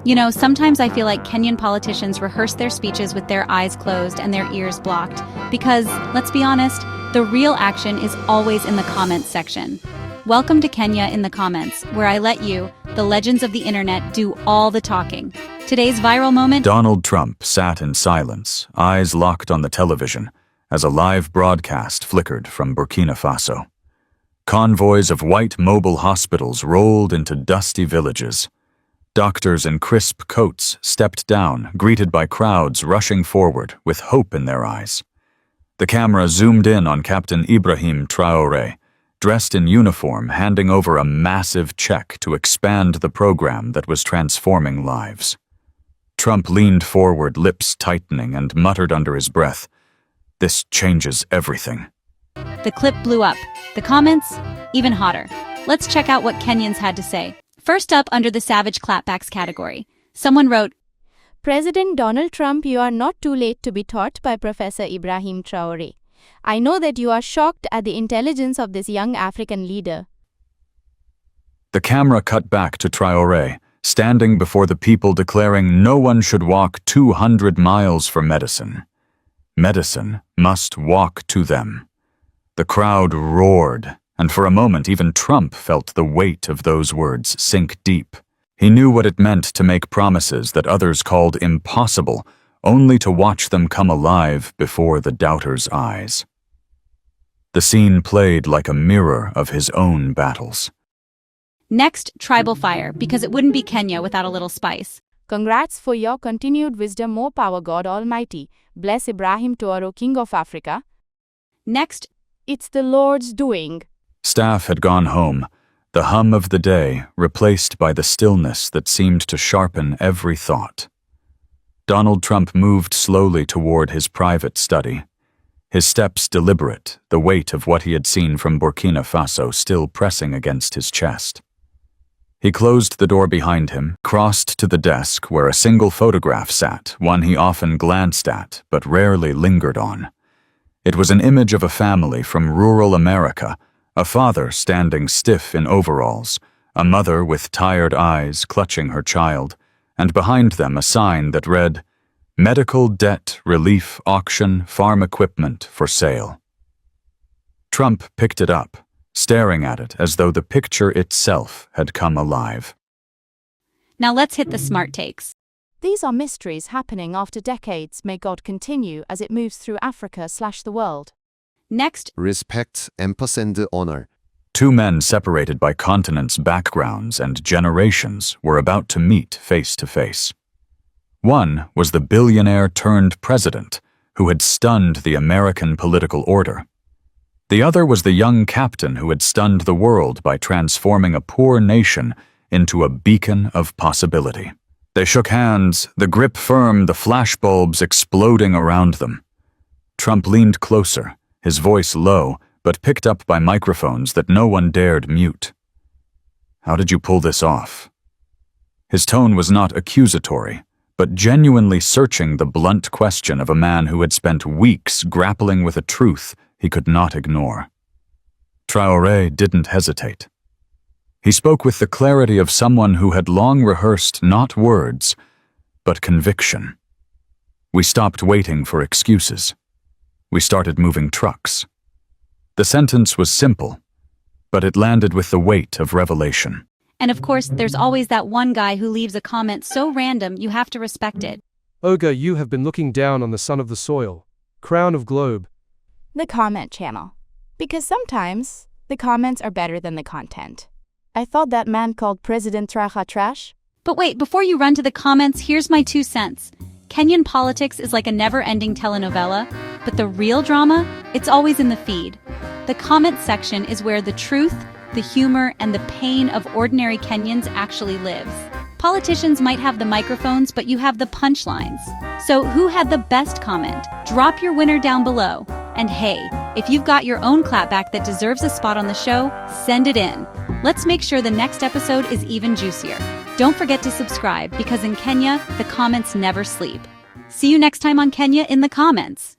You know, sometimes I feel like Kenyan politicians rehearse their speeches with their eyes closed and their ears blocked because, let's be honest, the real action is always in the comments section. Welcome to Kenya in the comments, where I let you, the legends of the internet, do all the talking. Today's viral moment. Donald Trump sat in silence, eyes locked on the television, as a live broadcast flickered from Burkina Faso. Convoys of white mobile hospitals rolled into dusty villages. Doctors in crisp coats stepped down, greeted by crowds rushing forward with hope in their eyes. The camera zoomed in on Captain Ibrahim Traoré, dressed in uniform, handing over a massive check to expand the program that was transforming lives. Trump leaned forward, lips tightening, and muttered under his breath, "This changes everything." The clip blew up. The comments, even hotter. Let's check out what Kenyans had to say. First up, under the savage clapbacks category, someone wrote, President Donald Trump, you are not too late to be taught by Professor Ibrahim Traoré. I know that you are shocked at the intelligence of this young African leader. The camera cut back to Traoré, standing before the people declaring no one should walk 200 miles for medicine. Medicine must walk to them. The crowd roared, and for a moment even Trump felt the weight of those words sink deep. He knew what it meant to make promises that others called impossible, only to watch them come alive before the doubters' eyes. The scene played like a mirror of his own battles. Next, tribal fire, because it wouldn't be Kenya without a little spice. Congrats for your continued wisdom, more power, God Almighty. Bless Ibrahim Traoré, King of Africa. Next, it's the Lord's doing. Staff had gone home, the hum of the day replaced by the stillness that seemed to sharpen every thought. Donald Trump moved slowly toward his private study, his steps deliberate, the weight of what he had seen from Burkina Faso still pressing against his chest. He closed the door behind him, crossed to the desk where a single photograph sat, one he often glanced at but rarely lingered on. It was an image of a family from rural America, a father standing stiff in overalls, a mother with tired eyes clutching her child, and behind them a sign that read, "Medical Debt Relief Auction Farm Equipment for Sale." Trump picked it up, staring at it as though the picture itself had come alive. Now let's hit the smart takes. These are mysteries happening after decades. May God continue as it moves through Africa/the world. Next, respect, empathy and honor. Two men separated by continents, backgrounds, and generations were about to meet face to face. One was the billionaire-turned-president who had stunned the American political order. The other was the young captain who had stunned the world by transforming a poor nation into a beacon of possibility. They shook hands, the grip firm, the flashbulbs exploding around them. Trump leaned closer, his voice low, but picked up by microphones that no one dared mute. "How did you pull this off?" His tone was not accusatory, but genuinely searching the blunt question of a man who had spent weeks grappling with a truth he could not ignore. Traoré didn't hesitate. He spoke with the clarity of someone who had long rehearsed not words, but conviction. We stopped waiting for excuses. We started moving trucks. The sentence was simple, but it landed with the weight of revelation. and of course, there's always that one guy who leaves a comment so random you have to respect it. Oga, you have been looking down on the son of the soil, crown of globe. The comment channel. Because sometimes, the comments are better than the content. I thought that man called President Traoré trash. But wait, before you run to the comments, here's my 2 cents. Kenyan politics is like a never-ending telenovela, but the real drama, it's always in the feed. The comment section is where the truth, the humor, and the pain of ordinary Kenyans actually lives. Politicians might have the microphones, but you have the punchlines. So who had the best comment? Drop your winner down below. And hey, if you've got your own clapback that deserves a spot on the show, send it in. Let's make sure the next episode is even juicier. Don't forget to subscribe, because in Kenya, the comments never sleep. See you next time on Kenya in the comments.